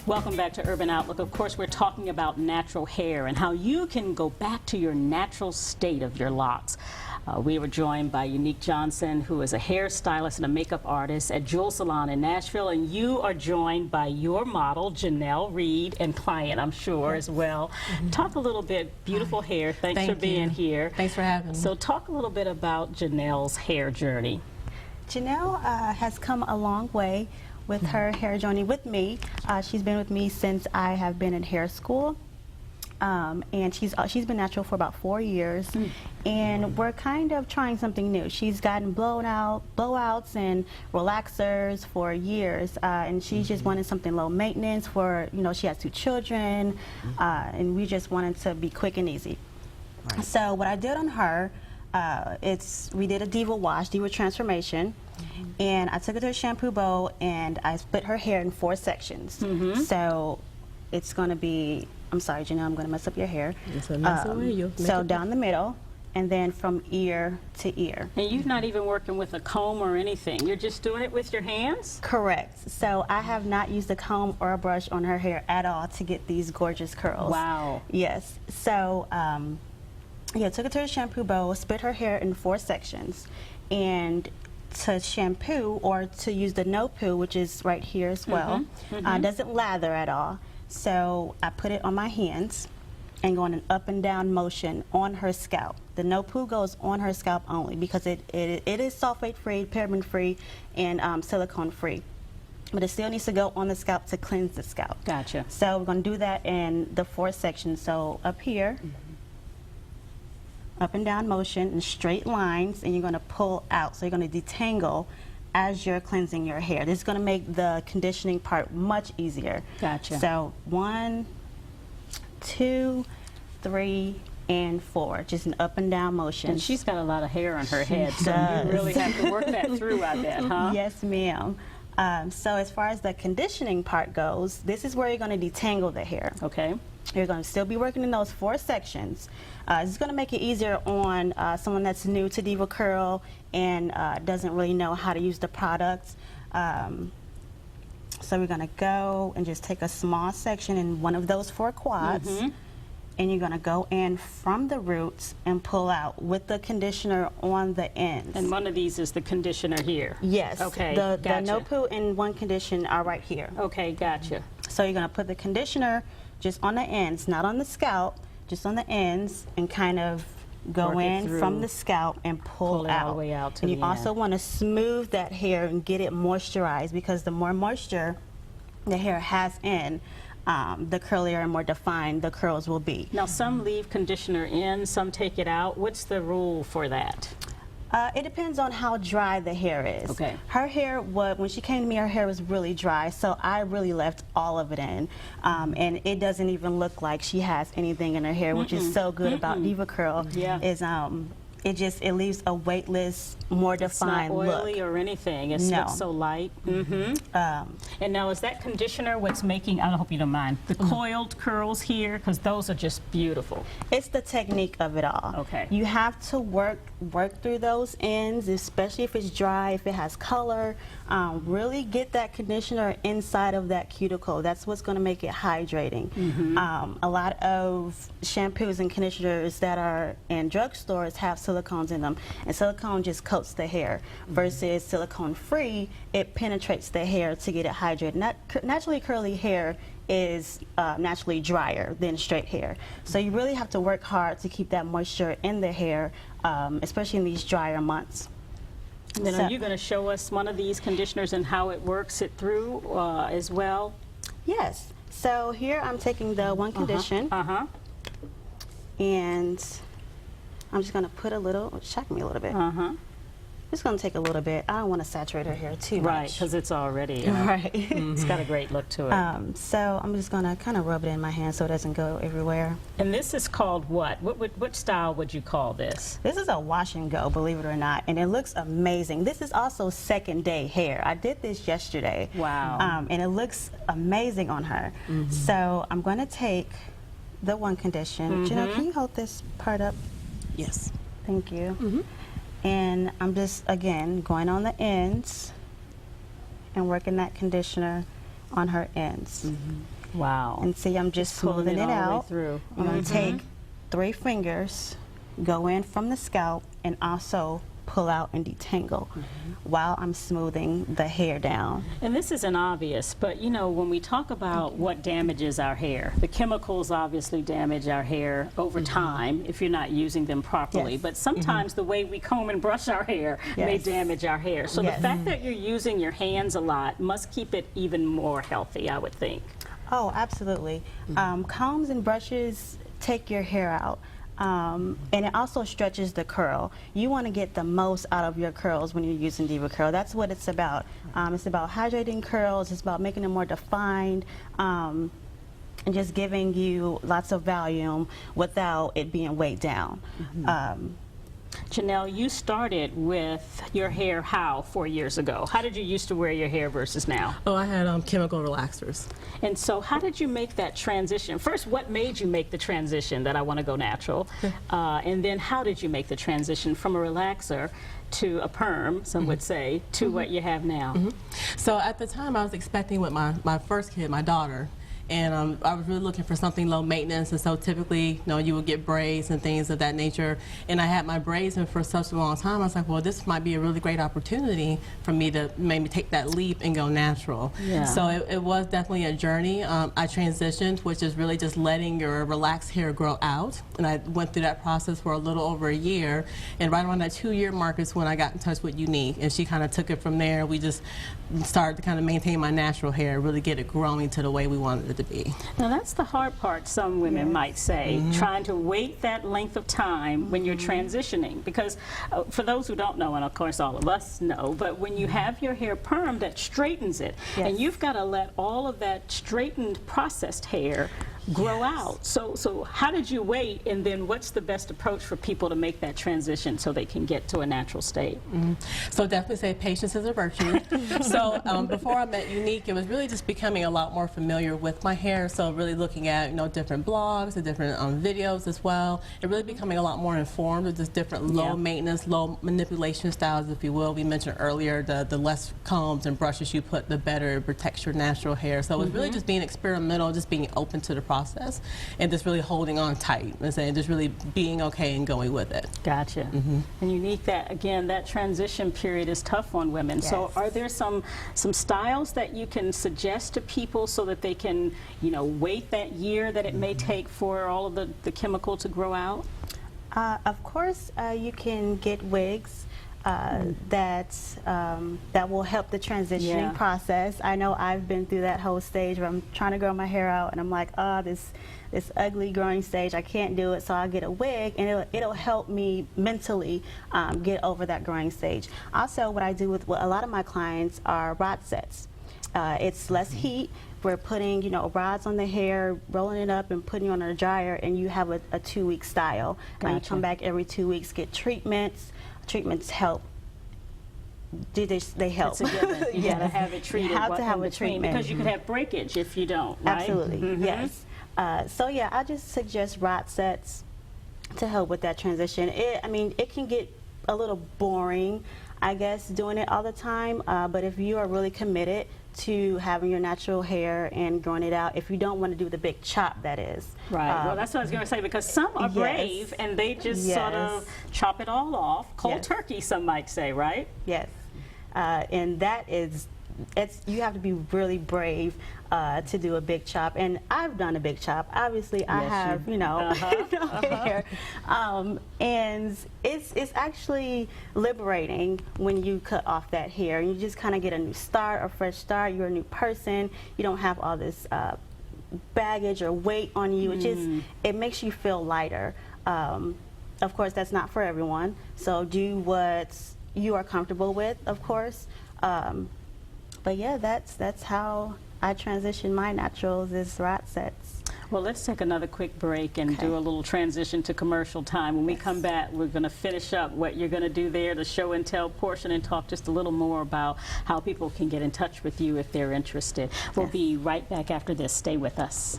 Welcome back to Urban Outlook. Of course, we're talking about natural hair and how you can go back to your natural state of your locks. We were joined by Unique Johnson, who is a hairstylist and a makeup artist at Jewel Salon in Nashville, and you are joined by your model, Janelle Reed, and client, I'm sure, as well. Talk a little bit, beautiful hair. Thanks for being here. Thanks for having me. So talk a little bit about Janelle's hair journey. Janelle has come a long way with her hair journey with me. She's been with me since I have been in hair school. And she's been natural for about 4 years, and we're kind of trying something new. She's gotten blowouts and relaxers for years, and she just wanted something low maintenance for, you know, she has 2 children, and we just wanted to be quick and easy. Right. So what I did on her, we did a diva wash, diva transformation, and I took her to a shampoo bowl and I split her hair in 4 sections. So it's going to be, I'm sorry, Janelle, I'm going to mess up your hair. So down the middle, and then from ear to ear. And you're not even working with a comb or anything. You're just doing it with your hands? Correct. So I have not used a comb or a brush on her hair at all to get these gorgeous curls. Wow. Yes. So, yeah, took her to a shampoo bowl, split her hair in 4 sections, and to shampoo or to use the no poo, which is right here as well, doesn't lather at all. So I put it on my hands and go in an up and down motion on her scalp. The no poo goes on her scalp only because it is sulfate free, paraben free, and silicone free. But it still needs to go on the scalp to cleanse the scalp. Gotcha. So we're going to do that in the 4 sections. So up here, up and down motion in straight lines, and you're going to pull out. So you're going to detangle as you're cleansing your hair. This is going to make the conditioning part much easier. Gotcha. So 1, 2, 3, and 4, just an up and down motion. And she's got a lot of hair on her head, so you really have to work that through, I bet, huh? Yes, ma'am. So as far as the conditioning part goes, this is where you're going to detangle the hair. Okay. You're going to still be working in those 4 sections. It's going to make it easier on someone that's new to Diva Curl and doesn't really know how to use the products. So we're going to go and just take a small section in one of those 4 quads, and you're going to go in from the roots and pull out with the conditioner on the ends. And one of these is the conditioner here? Yes. Okay, the no poo and one condition are right here. Okay, gotcha. So you're going to put the conditioner just on the ends, not on the scalp, just on the ends, and kind of go in from the scalp and pull it out. All the way out to and the you also want to smooth that hair and get it moisturized, because the more moisture the hair has in, the curlier and more defined the curls will be. Now, some leave conditioner in, some take it out. What's the rule for that? It depends on how dry the hair is. Okay. Her hair, when she came to me, her hair was really dry, so I really left all of it in. And it doesn't even look like she has anything in her hair, which is so good about Diva Curl. Yeah. Is it leaves a weightless, more defined look. It's not oily or anything. It looks so light. And now, is that conditioner what's making, I hope you don't mind, the coiled curls here? Because those are just beautiful. It's the technique of it all. Okay. You have to work through those ends, especially if it's dry, if it has color. Really get that conditioner inside of that cuticle. That's what's going to make it hydrating. A lot of shampoos and conditioners that are in drugstores have silicones in them, and silicone just coats the hair, versus silicone free, it penetrates the hair to get it hydrated. Naturally curly hair is naturally drier than straight hair, so you really have to work hard to keep that moisture in the hair, especially in these drier months. Then are you going to show us one of these conditioners and how it works it through as well? Yes. So here I'm taking the one condition, and I'm just going to put a little, shock me a little bit. It's going to take a little bit. I don't want to saturate her hair too much. Right, because it's already, right. It's got a great look to it. So I'm just going to kind of rub it in my hand so it doesn't go everywhere. And this is called what? What style would you call this? This is a wash and go, believe it or not, and it looks amazing. This is also second day hair. I did this yesterday. Wow. And it looks amazing on her. So I'm going to take the one condition. Janelle, can you hold this part up? Yes. Thank you. And I'm just, again, going on the ends and working that conditioner on her ends. Wow. And see, I'm just smoothing it all the way out. through. I'm going to take 3 fingers, go in from the scalp, and also pull out and detangle while I'm smoothing the hair down. And this isn't obvious, but you know, when we talk about what damages our hair, the chemicals obviously damage our hair over time if you're not using them properly. Yes. But sometimes the way we comb and brush our hair may damage our hair. So the fact that you're using your hands a lot must keep it even more healthy, I would think. Oh, absolutely. Combs and brushes take your hair out. And it also stretches the curl. You want to get the most out of your curls when you're using Diva Curl. That's what it's about. It's about hydrating curls. It's about making them more defined and just giving you lots of volume without it being weighed down. Janelle, you started with your hair how 4 years ago? How did you used to wear your hair versus now? Oh, I had chemical relaxers. And so how did you make that transition? First, what made you make the transition that I want to go natural? And then how did you make the transition from a relaxer to a perm, some would say, to what you have now? So at the time I was expecting with my first kid, my daughter, and I was really looking for something low maintenance, and so typically, you know, you would get braids and things of that nature, and I had my braids in for such a long time. I was like, well, this might be a really great opportunity for me to maybe take that leap and go natural. So it was definitely a journey. I transitioned, which is really just letting your relaxed hair grow out, and I went through that process for a little over a year, and right around that 2-year mark is when I got in touch with Unique, and she kind of took it from there. We just started to kind of maintain my natural hair, really get it growing to the way we wanted it to be. Now that's the hard part, some women might say, trying to wait that length of time when you're transitioning, because for those who don't know, and of course all of us know, but when you have your hair permed, that straightens it, and you've got to let all of that straightened processed hair grow out. So how did you wait, and then what's the best approach for people to make that transition so they can get to a natural state? So definitely say patience is a virtue. So before I met Unique, it was really just becoming a lot more familiar with my hair, so really looking at, you know, different blogs and different videos as well, and really becoming a lot more informed with just different low maintenance, low manipulation styles, if you will. We mentioned earlier the less combs and brushes you put, the better it protects your natural hair. So it was really just being experimental, just being open to the process, and just really holding on tight and saying, just really being okay and going with it. Gotcha. And Unique, that again, that transition period is tough on women. So are there some styles that you can suggest to people so that they can, you know, wait that year that it may take for all of the chemical to grow out? Of course, you can get wigs that will help the transitioning process. I know I've been through that whole stage where I'm trying to grow my hair out, and I'm like, oh, this ugly growing stage, I can't do it, so I'll get a wig, and it'll help me mentally get over that growing stage. Also, what I do with a lot of my clients are rod sets. It's less heat. We're putting, you know, rods on the hair, rolling it up and putting it on a dryer, and you have a 2-week style. You come back every 2 weeks, get treatments. Treatments help. They help. It's a given. You gotta have it treated. You have to have a treatment. Because you could have breakage if you don't, right? Absolutely, yes. So yeah, I just suggest rod sets to help with that transition. I mean, it can get a little boring, I guess, doing it all the time, but if you are really committed to having your natural hair and growing it out, if you don't want to do the big chop, that is. Right. Well, that's what I was going to say, because some are brave and they just sort of chop it all off, cold turkey, some might say, right? Yes. And that is, you have to be really brave to do a big chop, and I've done a big chop. Obviously, I have, you know, hair, and it's actually liberating when you cut off that hair, and you just kind of get a new start, a fresh start. You're a new person. You don't have all this baggage or weight on you. It makes you feel lighter. Of course, that's not for everyone. So do what you are comfortable with, of course. But yeah, that's how I transition my naturals, is rod sets. Well, let's take another quick break and do a little transition to commercial time. When we come back, we're going to finish up what you're going to do there, the show and tell portion, and talk just a little more about how people can get in touch with you if they're interested. We'll be right back after this. Stay with us.